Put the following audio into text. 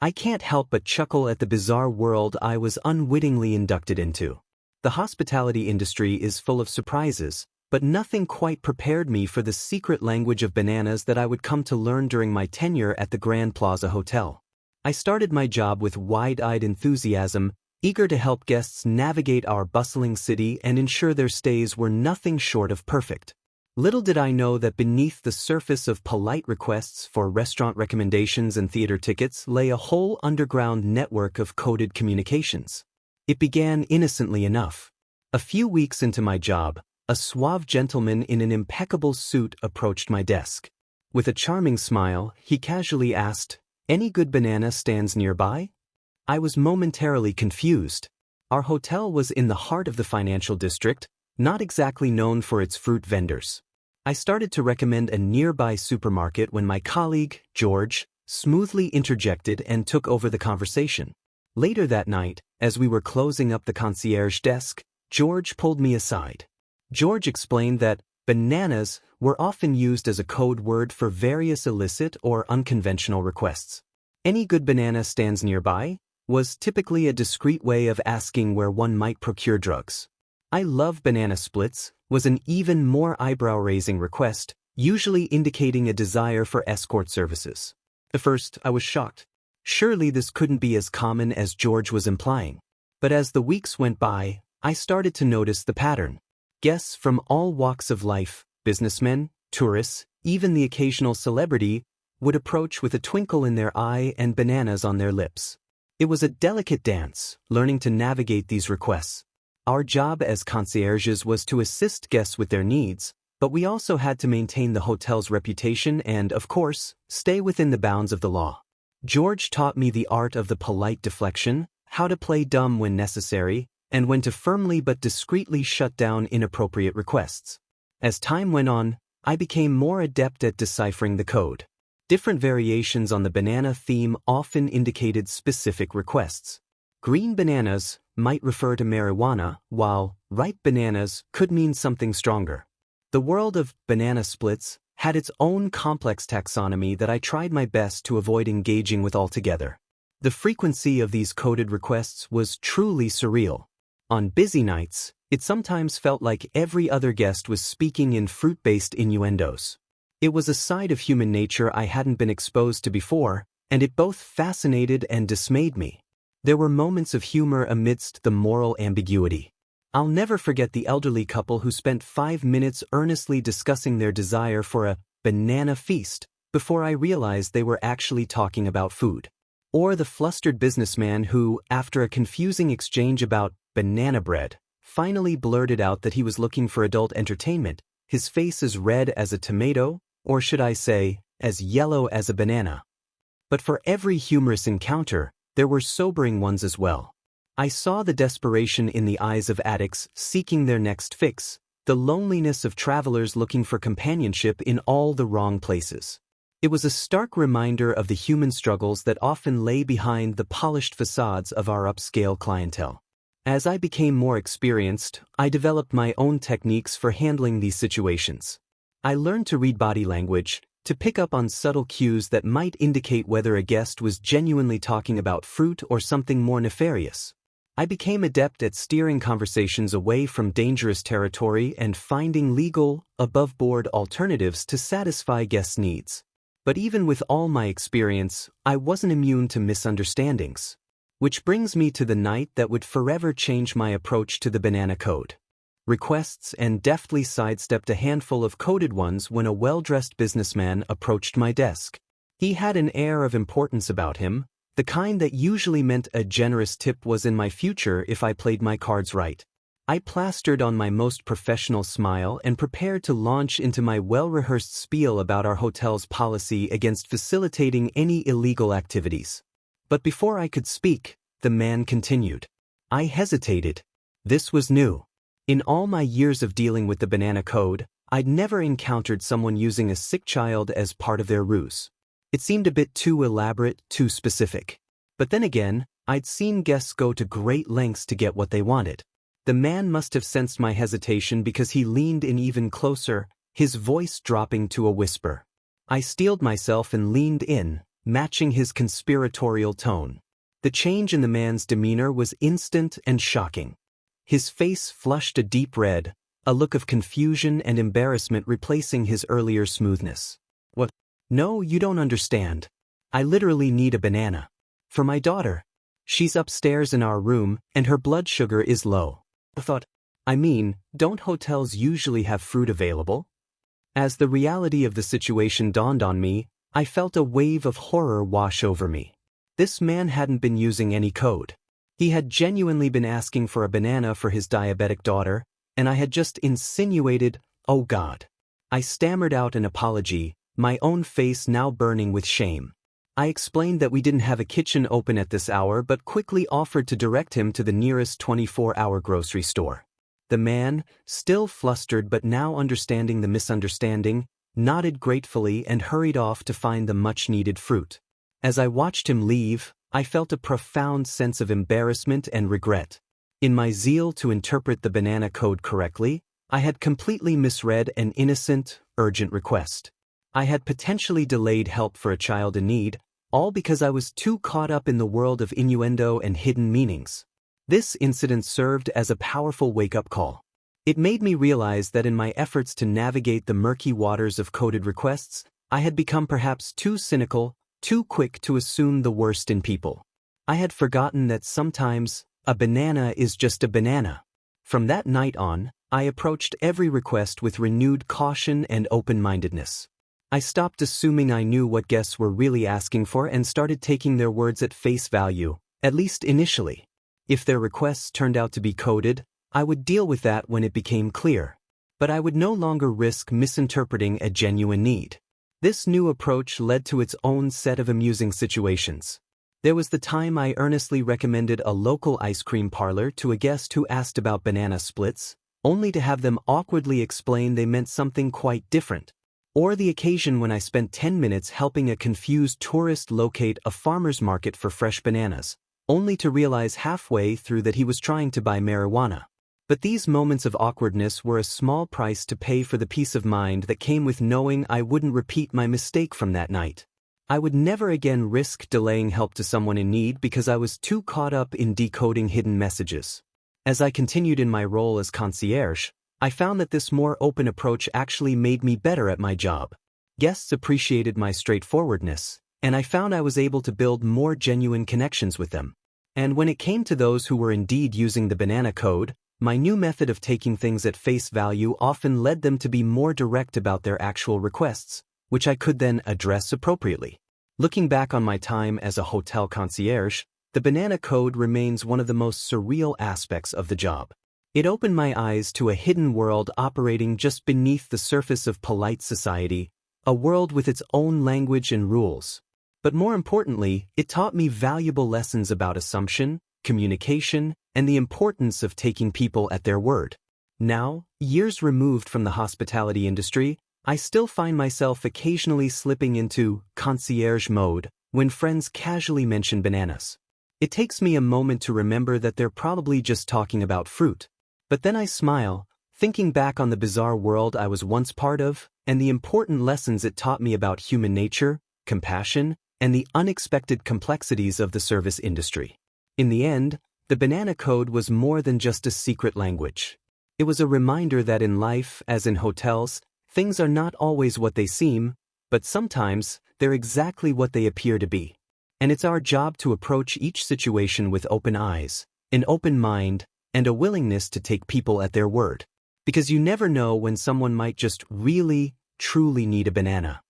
I can't help but chuckle at the bizarre world I was unwittingly inducted into. The hospitality industry is full of surprises, but nothing quite prepared me for the secret language of bananas that I would come to learn during my tenure at the Grand Plaza Hotel. I started my job with wide-eyed enthusiasm, eager to help guests navigate our bustling city and ensure their stays were nothing short of perfect. Little did I know that beneath the surface of polite requests for restaurant recommendations and theater tickets lay a whole underground network of coded communications. It began innocently enough. A few weeks into my job, a suave gentleman in an impeccable suit approached my desk. With a charming smile, he casually asked, "Any good banana stands nearby?" I was momentarily confused. Our hotel was in the heart of the financial district, not exactly known for its fruit vendors. I started to recommend a nearby supermarket when my colleague, George, smoothly interjected and took over the conversation. Later that night, as we were closing up the concierge desk, George pulled me aside. George explained that bananas were often used as a code word for various illicit or unconventional requests. "Any good banana stands nearby" was typically a discreet way of asking where one might procure drugs. "I love banana splits" was an even more eyebrow-raising request, usually indicating a desire for escort services. At first, I was shocked. Surely this couldn't be as common as George was implying. But as the weeks went by, I started to notice the pattern. Guests from all walks of life, businessmen, tourists, even the occasional celebrity, would approach with a twinkle in their eye and bananas on their lips. It was a delicate dance, learning to navigate these requests. Our job as concierges was to assist guests with their needs, but we also had to maintain the hotel's reputation and, of course, stay within the bounds of the law. George taught me the art of the polite deflection, how to play dumb when necessary, and when to firmly but discreetly shut down inappropriate requests. As time went on, I became more adept at deciphering the code. Different variations on the banana theme often indicated specific requests. Green bananas might refer to marijuana, while ripe bananas could mean something stronger. The world of banana splits had its own complex taxonomy that I tried my best to avoid engaging with altogether. The frequency of these coded requests was truly surreal. On busy nights, it sometimes felt like every other guest was speaking in fruit-based innuendos. It was a side of human nature I hadn't been exposed to before, and it both fascinated and dismayed me. There were moments of humor amidst the moral ambiguity. I'll never forget the elderly couple who spent 5 minutes earnestly discussing their desire for a banana feast before I realized they were actually talking about food. Or the flustered businessman who, after a confusing exchange about banana bread, finally blurted out that he was looking for adult entertainment, his face as red as a tomato, or should I say, as yellow as a banana. But for every humorous encounter, there were sobering ones as well. I saw the desperation in the eyes of addicts seeking their next fix, the loneliness of travelers looking for companionship in all the wrong places. It was a stark reminder of the human struggles that often lay behind the polished facades of our upscale clientele. As I became more experienced, I developed my own techniques for handling these situations. I learned to read body language, to pick up on subtle cues that might indicate whether a guest was genuinely talking about fruit or something more nefarious. I became adept at steering conversations away from dangerous territory and finding legal, above-board alternatives to satisfy guests' needs. But even with all my experience, I wasn't immune to misunderstandings. Which brings me to the night that would forever change my approach to the banana code. Requests and deftly sidestepped a handful of coded ones when a well-dressed businessman approached my desk. He had an air of importance about him, the kind that usually meant a generous tip was in my future if I played my cards right. I plastered on my most professional smile and prepared to launch into my well-rehearsed spiel about our hotel's policy against facilitating any illegal activities. But before I could speak, the man continued. I hesitated. This was new. In all my years of dealing with the banana code, I'd never encountered someone using a sick child as part of their ruse. It seemed a bit too elaborate, too specific. But then again, I'd seen guests go to great lengths to get what they wanted. The man must have sensed my hesitation because he leaned in even closer, his voice dropping to a whisper. I steeled myself and leaned in, matching his conspiratorial tone. The change in the man's demeanor was instant and shocking. His face flushed a deep red, a look of confusion and embarrassment replacing his earlier smoothness. "What? No, you don't understand. I literally need a banana. For my daughter. She's upstairs in our room, and her blood sugar is low." Don't hotels usually have fruit available? As the reality of the situation dawned on me, I felt a wave of horror wash over me. This man hadn't been using any code. He had genuinely been asking for a banana for his diabetic daughter, and I had just insinuated, "Oh God." I stammered out an apology, my own face now burning with shame. I explained that we didn't have a kitchen open at this hour but quickly offered to direct him to the nearest 24-hour grocery store. The man, still flustered but now understanding the misunderstanding, nodded gratefully and hurried off to find the much-needed fruit. As I watched him leave, I felt a profound sense of embarrassment and regret. In my zeal to interpret the banana code correctly, I had completely misread an innocent, urgent request. I had potentially delayed help for a child in need, all because I was too caught up in the world of innuendo and hidden meanings. This incident served as a powerful wake-up call. It made me realize that in my efforts to navigate the murky waters of coded requests, I had become perhaps too cynical, too quick to assume the worst in people. I had forgotten that sometimes, a banana is just a banana. From that night on, I approached every request with renewed caution and open-mindedness. I stopped assuming I knew what guests were really asking for and started taking their words at face value, at least initially. If their requests turned out to be coded, I would deal with that when it became clear. But I would no longer risk misinterpreting a genuine need. This new approach led to its own set of amusing situations. There was the time I earnestly recommended a local ice cream parlor to a guest who asked about banana splits, only to have them awkwardly explain they meant something quite different. Or the occasion when I spent 10 minutes helping a confused tourist locate a farmer's market for fresh bananas, only to realize halfway through that he was trying to buy marijuana. But these moments of awkwardness were a small price to pay for the peace of mind that came with knowing I wouldn't repeat my mistake from that night. I would never again risk delaying help to someone in need because I was too caught up in decoding hidden messages. As I continued in my role as concierge, I found that this more open approach actually made me better at my job. Guests appreciated my straightforwardness, and I found I was able to build more genuine connections with them. And when it came to those who were indeed using the banana code, my new method of taking things at face value often led them to be more direct about their actual requests, which I could then address appropriately. Looking back on my time as a hotel concierge, the banana code remains one of the most surreal aspects of the job. It opened my eyes to a hidden world operating just beneath the surface of polite society, a world with its own language and rules. But more importantly, it taught me valuable lessons about assumption, communication, and the importance of taking people at their word. Now, years removed from the hospitality industry, I still find myself occasionally slipping into concierge mode when friends casually mention bananas. It takes me a moment to remember that they're probably just talking about fruit. But then I smile, thinking back on the bizarre world I was once part of, and the important lessons it taught me about human nature, compassion, and the unexpected complexities of the service industry. In the end, the banana code was more than just a secret language. It was a reminder that in life, as in hotels, things are not always what they seem, but sometimes they're exactly what they appear to be. And it's our job to approach each situation with open eyes, an open mind, and a willingness to take people at their word. Because you never know when someone might just really, truly need a banana.